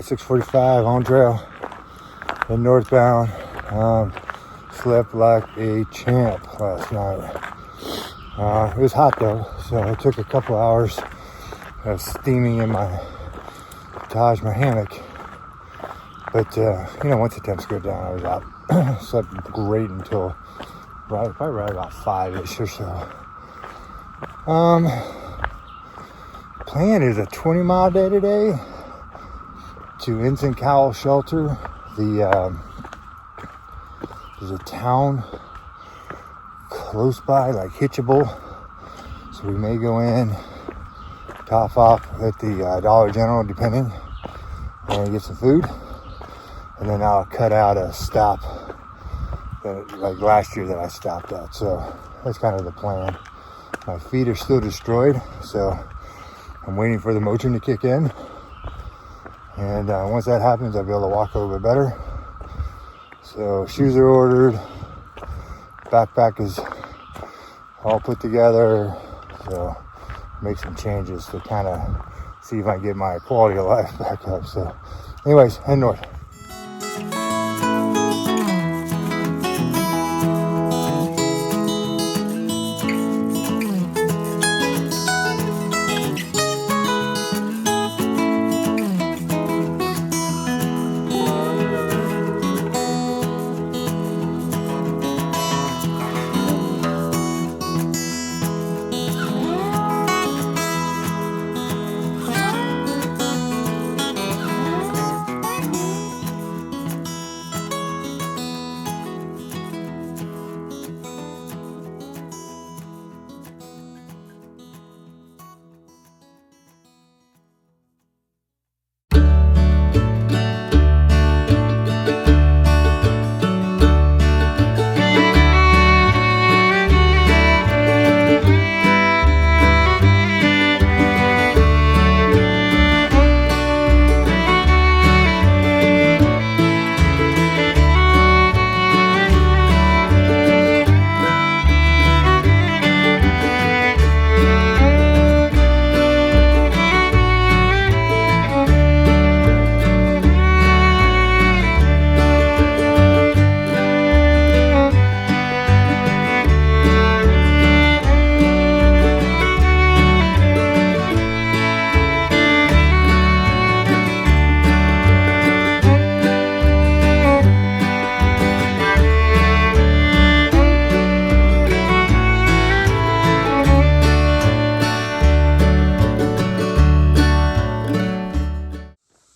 6:45 on trail and northbound. Slept like a champ last night. It was hot though, so it took a couple hours of steaming in my hammock. But once the temps go down, I was out. Slept great until probably right about 5-ish or so. Plan is a 20-mile day today to Ensign Cowall shelter. There's a town close by, like Hitchable. So we may go in, top off at the Dollar General, depending, and get some food. And then I'll cut out a stop like last year that I stopped at. So that's kind of the plan. My feet are still destroyed, so I'm waiting for the motion to kick in. And once that happens, I'll be able to walk a little bit better. So shoes are ordered. Backpack is all put together. So make some changes to kind of see if I can get my quality of life back up. So anyways, head north.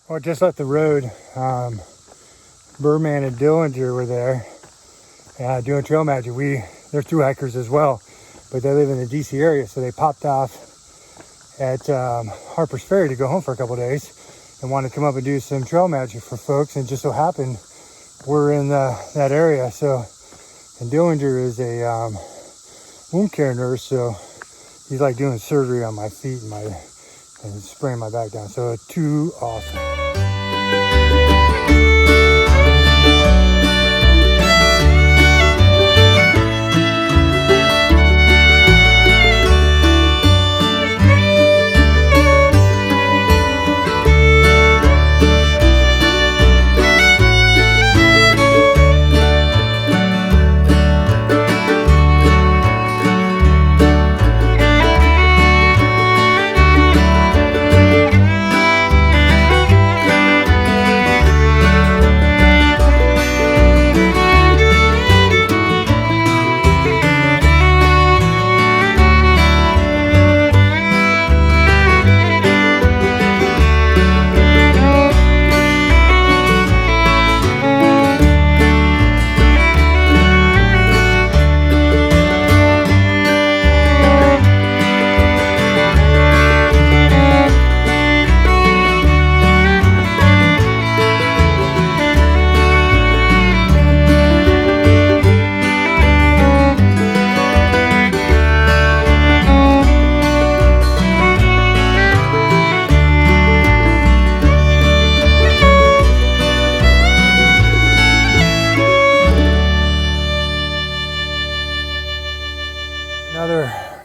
Well, just left the road. Birdman and Dillinger were there doing trail magic. They're through hikers as well, but they live in the DC area, so they popped off at Harper's Ferry to go home for a couple days and wanted to come up and do some trail magic for folks. And just so happened we're in that area. So, and Dillinger is a wound care nurse, so he's like doing surgery on my feet and spraying my back down. So too awesome.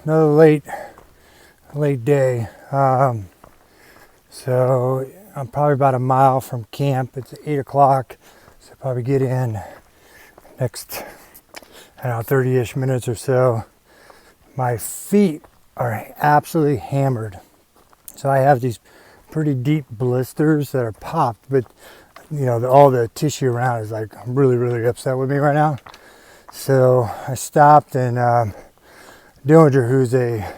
Another late day. So I'm probably about a mile from camp. It's 8 o'clock, so I'll probably get in next, I don't know, 30-ish minutes or so. My feet are absolutely hammered. So I have these pretty deep blisters that are popped, but you know, all the tissue around is like really, really upset with me right now. So I stopped, and Dillinger, who's a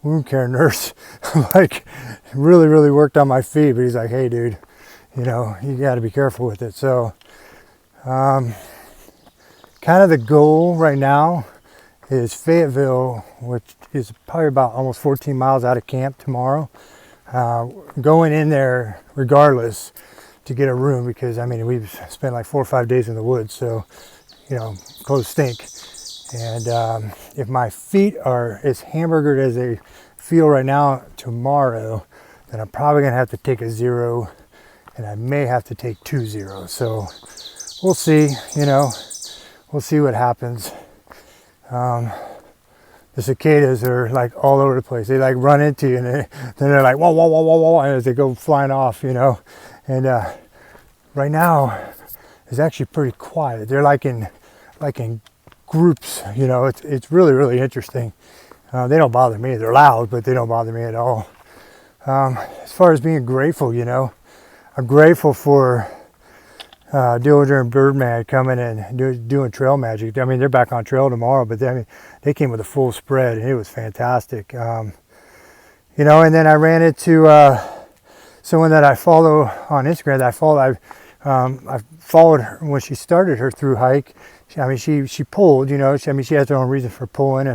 wound care nurse, like really, really worked on my feet, but he's like, hey dude, you know, you got to be careful with it. So kind of the goal right now is Fayetteville, which is probably about almost 14 miles out of camp tomorrow. Going in there regardless to get a room, because I mean, we've spent like 4 or 5 days in the woods, so you know, clothes stink. And if my feet are as hamburgered as they feel right now tomorrow, then I'm probably gonna have to take a 0, and I may have to take 2 zeros. So we'll see, you know, we'll see what happens. The cicadas are like all over the place. They like run into you, and then they're like wah wah wah wah wah as they go flying off, you know. And right now it's actually pretty quiet. They're like in groups, you know. It's really, really interesting. They don't bother me. They're loud, but they don't bother me at all. As far as being grateful, you know, I'm grateful for Dillinger and Birdman coming and doing trail magic. I mean, they're back on trail tomorrow, but they came with a full spread, and it was fantastic. You know, and then I ran into someone that I follow on Instagram. I followed her when she started her through hike. I mean, she pulled, you know. I mean, she has her own reason for pulling,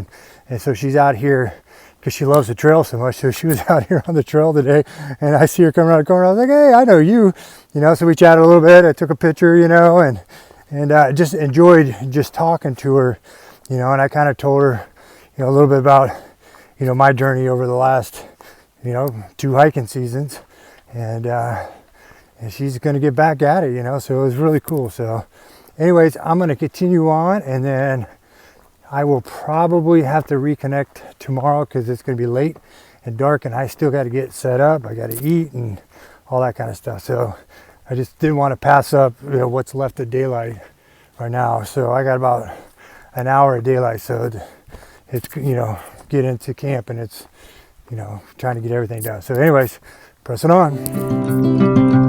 and so she's out here because she loves the trail so much. So she was out here on the trail today, and I see her coming around the corner. I was like, hey, I know you, you know. So we chatted a little bit. I took a picture, you know, and just enjoyed just talking to her, you know. And I kind of told her, you know, a little bit about, you know, my journey over the last, you know, 2 hiking seasons, and she's going to get back at it, you know. So it was really cool. So anyways, I'm going to continue on, and then I will probably have to reconnect tomorrow because it's going to be late and dark, and I still got to get set up. I got to eat and all that kind of stuff. So I just didn't want to pass up, you know, what's left of daylight right now. So I got about an hour of daylight. So it's, you know, get into camp, and it's, you know, trying to get everything done. So anyways, pressing on.